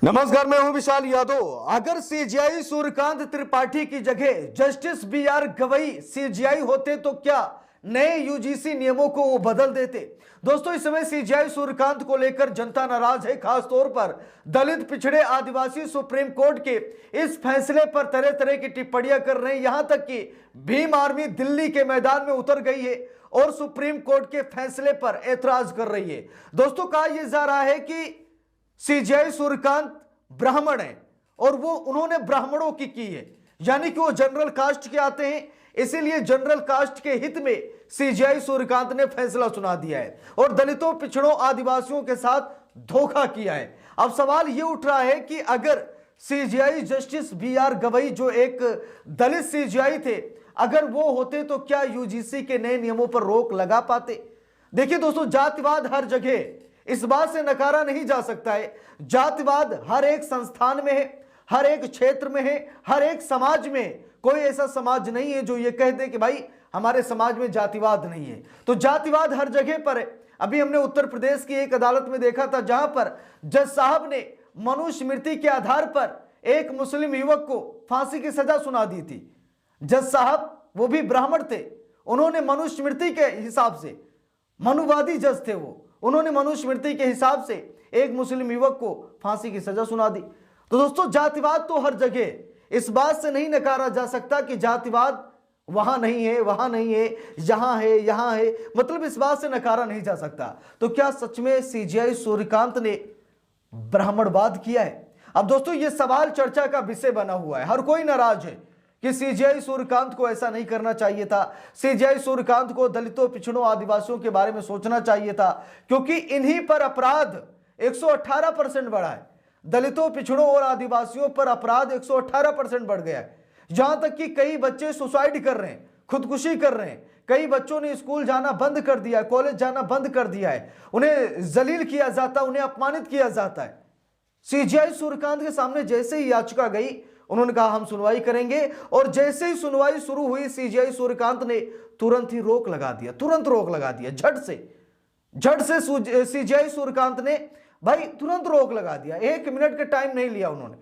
नमस्कार, मैं हूं विशाल यादव। अगर सीजीआई सूर्यकांत त्रिपाठी की जगह जस्टिस बीआर गवई सीजीआई होते तो क्या नए यूजीसी नियमों को वो बदल देते। दोस्तों, इस समय सीजीआई सूर्यकांत को लेकर जनता नाराज है। खास तौर पर दलित, पिछड़े, आदिवासी सुप्रीम कोर्ट के इस फैसले पर तरह तरह की टिप्पणियां कर रहे हैं। यहां तक कि भीम आर्मी दिल्ली के मैदान में उतर गई है और सुप्रीम कोर्ट के फैसले पर ऐतराज कर रही है। दोस्तों, कहा यह जा रहा है कि सीजीआई सूर्यकांत ब्राह्मण है और वो उन्होंने ब्राह्मणों की है, यानी कि वो जनरल कास्ट के आते हैं, इसीलिए जनरल कास्ट के हित में सीजीआई सूर्यकांत ने फैसला सुना दिया है और दलितों, पिछड़ों, आदिवासियों के साथ धोखा किया है। अब सवाल ये उठ रहा है कि अगर सीजीआई जस्टिस बीआर गवई जो एक दलित सीजीआई थे, अगर वो होते तो क्या यूजीसी के नए नियमों पर रोक लगा पाते। देखिए दोस्तों, जातिवाद हर जगह, इस बात से नकारा नहीं जा सकता है। जातिवाद हर एक संस्थान में है, हर एक क्षेत्र में है, हर एक समाज में। कोई ऐसा समाज नहीं है जो ये कह दे कि भाई हमारे समाज में जातिवाद नहीं है। तो जातिवाद हर जगह पर है। अभी हमने उत्तर प्रदेश की एक अदालत में देखा था जहां पर जज साहब ने मनुस्मृति के आधार पर एक मुस्लिम युवक को फांसी की सजा सुना दी थी। जज साहब वो भी ब्राह्मण थे, उन्होंने मनुस्मृति के हिसाब से, मनुवादी जज थे वो, उन्होंने मनुस्मृति के हिसाब से एक मुस्लिम युवक को फांसी की सजा सुना दी। तो दोस्तों, जातिवाद तो हर जगह, इस बात से नहीं नकारा जा सकता कि जातिवाद वहां नहीं है, वहां नहीं है, यहां है, यहां है, मतलब इस बात से नकारा नहीं जा सकता। तो क्या सच में सीजीआई सूर्यकांत ने ब्राह्मणवाद किया है? अब दोस्तों, यह सवाल चर्चा का विषय बना हुआ है। हर कोई नाराज है कि सीजीआई सूर्यकांत को ऐसा नहीं करना चाहिए था। सीजीआई सूर्यकांत को दलितों, पिछड़ों, आदिवासियों के बारे में सोचना चाहिए था, क्योंकि इन्हीं पर अपराध 118% बढ़ा है। दलितों, पिछड़ों और आदिवासियों पर अपराध 118% बढ़ गया है। जहां तक कि कई बच्चे सुसाइड कर रहे हैं, खुदकुशी कर रहे हैं। कई बच्चों ने स्कूल जाना बंद कर दिया है, कॉलेज जाना बंद कर दिया है। उन्हें जलील किया जाता है, उन्हें अपमानित किया जाता है। सीजीआई सूर्यकांत के सामने जैसे ही याचिका गई, उन्होंने कहा हम सुनवाई करेंगे, और जैसे ही सुनवाई शुरू हुई, सीजीआई सूर्यकांत ने तुरंत ही रोक लगा दिया, तुरंत रोक लगा दिया। झट से सीजीआई सूर्यकांत ने भाई तुरंत रोक लगा दिया। 1 मिनट का टाइम नहीं लिया उन्होंने।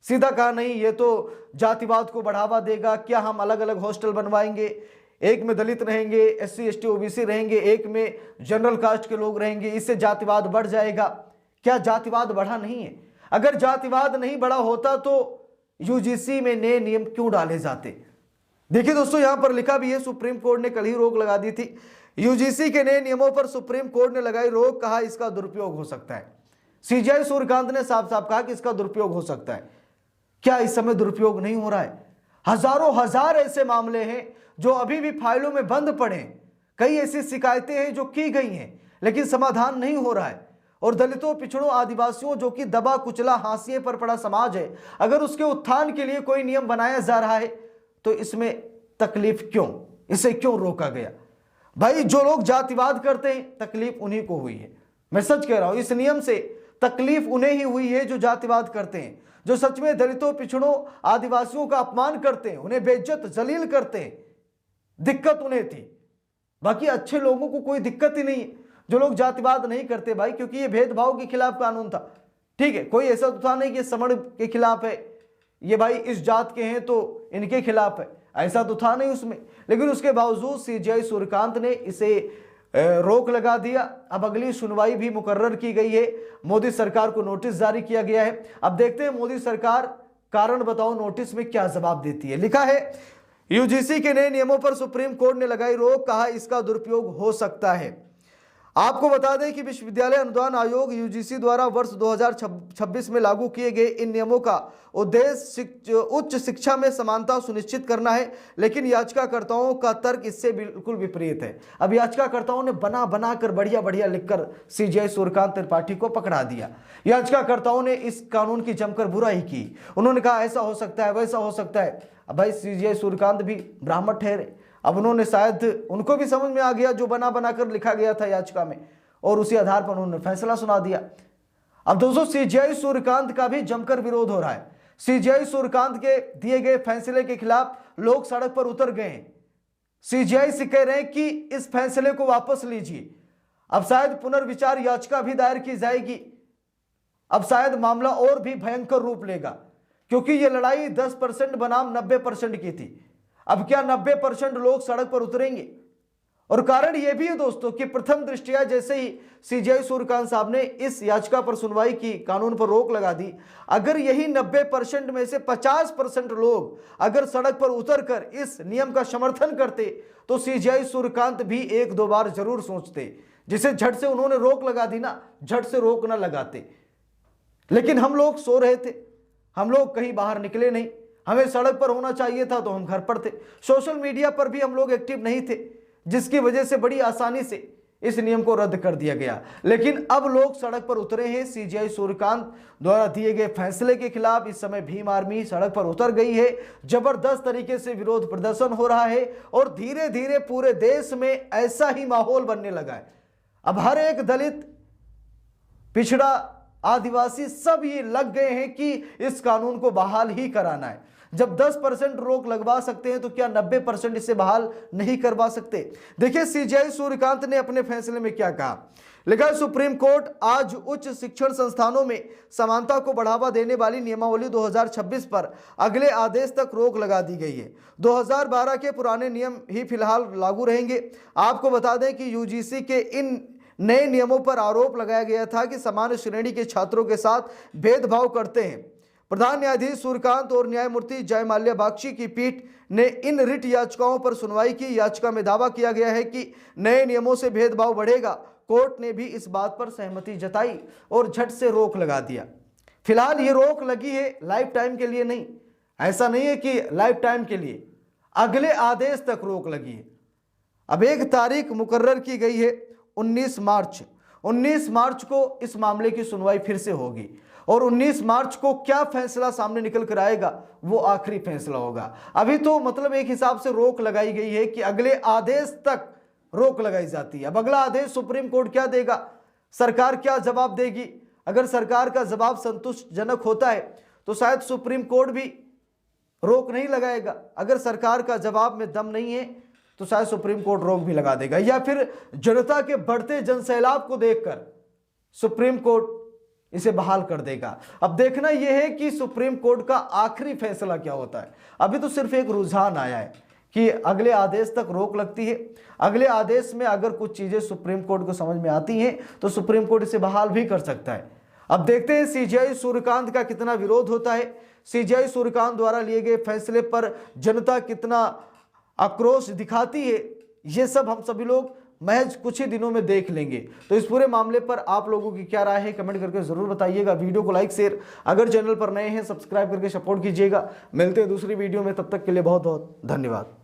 सीधा कहा नहीं, ये तो जातिवाद को बढ़ावा देगा। क्या हम अलग अलग हॉस्टल बनवाएंगे, एक में दलित रहेंगे, एससी, एसटी, ओबीसी रहेंगे, एक में जनरल कास्ट के लोग रहेंगे, इससे जातिवाद बढ़ जाएगा। क्या जातिवाद बढ़ा नहीं है? अगर जातिवाद नहीं बढ़ा होता तो यूजीसी में नए नियम क्यों डाले जाते? देखिए दोस्तों, यहां पर लिखा भी है, सुप्रीम कोर्ट ने कल ही रोक लगा दी थी। यूजीसी के नए नियमों पर सुप्रीम कोर्ट ने लगाई रोक, कहा इसका दुरुपयोग हो सकता है। सीजीआई सूर्यकांत ने साफ साफ कहा कि इसका दुरुपयोग हो सकता है। क्या इस समय दुरुपयोग नहीं हो रहा है? हजारों हजार ऐसे मामले हैं जो अभी भी फाइलों में बंद पड़े हैं। कई ऐसी शिकायतें हैं जो की गई हैं लेकिन समाधान नहीं हो रहा है। और दलितों, पिछड़ों, आदिवासियों जो कि दबा कुचला, हाशिए पर पड़ा समाज है, अगर उसके उत्थान के लिए कोई नियम बनाया जा रहा है तो इसमें तकलीफ क्यों? इसे क्यों रोका गया? भाई, जो लोग जातिवाद करते हैं तकलीफ उन्हीं को हुई है। मैं सच कह रहा हूं, इस नियम से तकलीफ उन्हें ही हुई है जो जातिवाद करते हैं, जो सच में दलितों, पिछड़ों, आदिवासियों का अपमान करते हैं, उन्हें बेइज्जत, जलील करते हैं। दिक्कत उन्हें थी। बाकी अच्छे लोगों को कोई दिक्कत ही नहीं है जो लोग जातिवाद नहीं करते भाई, क्योंकि ये भेदभाव के खिलाफ कानून था। ठीक है, कोई ऐसा तो था नहीं कि समण के खिलाफ है, ये भाई इस जात के हैं तो इनके खिलाफ है, ऐसा तो था नहीं उसमें। लेकिन उसके बावजूद सीजीआई सूर्यकांत ने इसे रोक लगा दिया। अब अगली सुनवाई भी मुकर्रर की गई है। मोदी सरकार को नोटिस जारी किया गया है। अब देखते हैं मोदी सरकार कारण बताओ नोटिस में क्या जवाब देती है। लिखा है, यूजीसी के नए नियमों पर सुप्रीम कोर्ट ने लगाई रोक, कहा इसका दुरुपयोग हो सकता है। आपको बता दें कि विश्वविद्यालय अनुदान आयोग यूजीसी द्वारा वर्ष 2026 में लागू किए गए इन नियमों का उद्देश्य उच्च शिक्षा में समानता सुनिश्चित करना है, लेकिन याचिकाकर्ताओं का तर्क इससे बिल्कुल विपरीत है। अब याचिकाकर्ताओं ने बना कर बढ़िया बढ़िया लिखकर सीजीआई सूर्यकांत त्रिपाठी को पकड़ा दिया। याचिकाकर्ताओं ने इस कानून की जमकर बुराई की। उन्होंने कहा ऐसा हो सकता है, वैसा हो सकता है। अब भाई, सीजीआई सूर्यकांत भी ब्राह्मण ठहरे। अब उन्होंने, शायद उनको भी समझ में आ गया जो बना कर लिखा गया था याचिका में, और उसी आधार पर उन्होंने फैसला सुना दिया। अब दोस्तों, सीजीआई सूर्यकांत का भी जमकर विरोध हो रहा है। सीजीआई सूर्यकांत के दिए गए फैसले के खिलाफ लोग सड़क पर उतर गए हैं। सीजीआई से कह रहे हैं कि इस फैसले को वापस लीजिए। अब शायद पुनर्विचार याचिका भी दायर की जाएगी। अब शायद मामला और भी भयंकर रूप लेगा, क्योंकि यह लड़ाई 10% बनाम 90% की थी। अब क्या 90% लोग सड़क पर उतरेंगे? और कारण यह भी है दोस्तों कि प्रथम दृष्टया जैसे ही सीजेआई सूर्यकांत साहब ने इस याचिका पर सुनवाई की, कानून पर रोक लगा दी, अगर यही 90% में से 50% लोग अगर सड़क पर उतरकर इस नियम का समर्थन करते तो सीजेआई सूर्यकांत भी एक दो बार जरूर सोचते। जिसे झट से उन्होंने रोक लगा दी ना, झट से रोक ना लगाते। लेकिन हम लोग सो रहे थे, हम लोग कहीं बाहर निकले नहीं, हमें सड़क पर होना चाहिए था तो हम घर पर थे। सोशल मीडिया पर भी हम लोग एक्टिव नहीं थे, जिसकी वजह से बड़ी आसानी से इस नियम को रद्द कर दिया गया। लेकिन अब लोग सड़क पर उतरे हैं सीजेआई सूर्यकांत द्वारा दिए गए फैसले के खिलाफ। इस समय भीम आर्मी सड़क पर उतर गई है, जबरदस्त तरीके से विरोध प्रदर्शन हो रहा है और धीरे धीरे पूरे देश में ऐसा ही माहौल बनने लगा है। अब हर एक दलित, पिछड़ा, आदिवासी सब ये लग गए हैं कि इस कानून को बहाल ही कराना है। जब 10% रोक लगवा सकते हैं तो क्या 90% इसे बहाल नहीं करवा सकते? देखिए सीजेआई सूर्यकांत ने अपने फैसले में क्या कहा। लिखा, सुप्रीम कोर्ट आज उच्च शिक्षण संस्थानों में समानता को बढ़ावा देने वाली नियमावली 2026 पर अगले आदेश तक रोक लगा दी गई है। 2012 के पुराने नियम ही फिलहाल लागू रहेंगे। आपको बता दें कि यूजीसी के इन नए नियमों पर आरोप लगाया गया था कि सामान्य श्रेणी के छात्रों के साथ भेदभाव करते हैं। प्रधान न्यायाधीश सूर्यकांत और न्यायमूर्ति जयमाल्या बागची की पीठ ने इन रिट याचिकाओं पर सुनवाई की। याचिका में दावा किया गया है कि नए नियमों से भेदभाव बढ़ेगा। कोर्ट ने भी इस बात पर सहमति जताई और झट से रोक लगा दिया। फिलहाल ये रोक लगी है लाइफ टाइम के लिए नहीं, ऐसा नहीं है कि लाइफ टाइम के लिए, अगले आदेश तक रोक लगी है। अब एक तारीख मुकर्रर की गई है 19 मार्च। 19 मार्च को इस मामले की सुनवाई फिर से होगी और 19 मार्च को क्या फैसला सामने निकल कर आएगा वो आखिरी फैसला होगा। अभी तो मतलब एक हिसाब से रोक लगाई गई है कि अगले आदेश तक रोक लगाई जाती है। अब अगला आदेश सुप्रीम कोर्ट क्या देगा, सरकार क्या जवाब देगी? अगर सरकार का जवाब संतुष्टजनक होता है तो शायद सुप्रीम कोर्ट भी रोक नहीं लगाएगा। अगर सरकार का जवाब में दम नहीं है तो शायद सुप्रीम कोर्ट रोक भी लगा देगा, या फिर जनता के बढ़ते जनसैलाब को देखकर सुप्रीम कोर्ट इसे बहाल कर देगा। अब देखना यह है कि सुप्रीम कोर्ट का आखिरी फैसला क्या होता है। अभी तो सिर्फ एक रुझान आया है कि अगले आदेश तक रोक लगती है। अगले आदेश में अगर कुछ चीजें सुप्रीम कोर्ट को समझ में आती हैं तो सुप्रीम कोर्ट इसे बहाल भी कर सकता है। अब देखते हैं सीजेआई सूर्यकांत का कितना विरोध होता है, सीजेआई सूर्यकांत द्वारा लिए गए फैसले पर जनता कितना आक्रोश दिखाती है। ये सब हम सभी लोग महज कुछ ही दिनों में देख लेंगे। तो इस पूरे मामले पर आप लोगों की क्या राय है कमेंट करके जरूर बताइएगा। वीडियो को लाइक शेयर, अगर चैनल पर नए हैं सब्सक्राइब करके सपोर्ट कीजिएगा। मिलते हैं दूसरी वीडियो में, तब तक के लिए बहुत बहुत धन्यवाद।